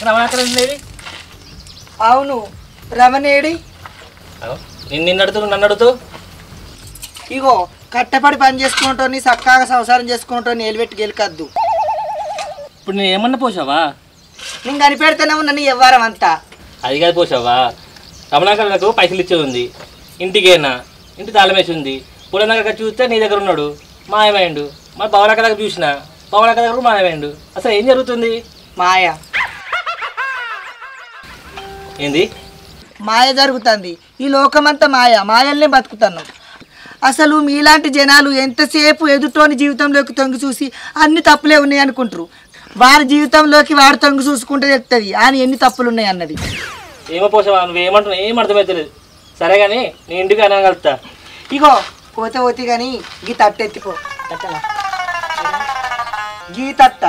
రమణాకర్ ఉండేది. అవును రమణేడి. నిన్ను అడుగుతూ నన్ను అడుగుతూ ఇగో కట్టపడి పని చేసుకుంటోని చక్కగా సంసారం చేసుకుంటోని ఏలుపెట్టి గెలకద్దు. ఇప్పుడు నేను ఏమన్నా పోసావా? నేను కనిపెడితేనే ఉన్నా నీ వ్యవహారం అంతా. అది కాదు పోసావా, రమణాకర్ నాకు పైసలు ఇచ్చేది ఉంది, ఇంటికేనా ఇంటి తాళమేసి ఉంది. పులన దగ్గర చూస్తే నీ దగ్గర ఉన్నాడు, మాయమైండు. మరి భవనక్క దగ్గర చూసిన, భవనక్క దగ్గర మాయమైండు. అసలు ఏం జరుగుతుంది? మాయ ఏంది మాయ జరుగుతుంది. ఈ లోకమంతా మాయ, మాయల్నే బతుకుతున్నాం. అసలు మీలాంటి జనాలు ఎంతసేపు ఎదుటోని జీవితంలోకి తొంగి చూసి అన్ని తప్పులే ఉన్నాయి అనుకుంటారు. వారి జీవితంలోకి వాడు తొంగి చూసుకుంటే చెప్తుంది అని ఎన్ని తప్పులు ఉన్నాయి అన్నది. ఏమో పోసావా, నువ్వు ఏమంటున్నావు ఏం అర్థమవుతలేదు. సరే కానీ నీ ఇంటికి అనగలుగుతా. ఇగో పోతే పోతే కానీ గీ తట్ట ఎత్తిపో. తట్టలా గీ తట్ట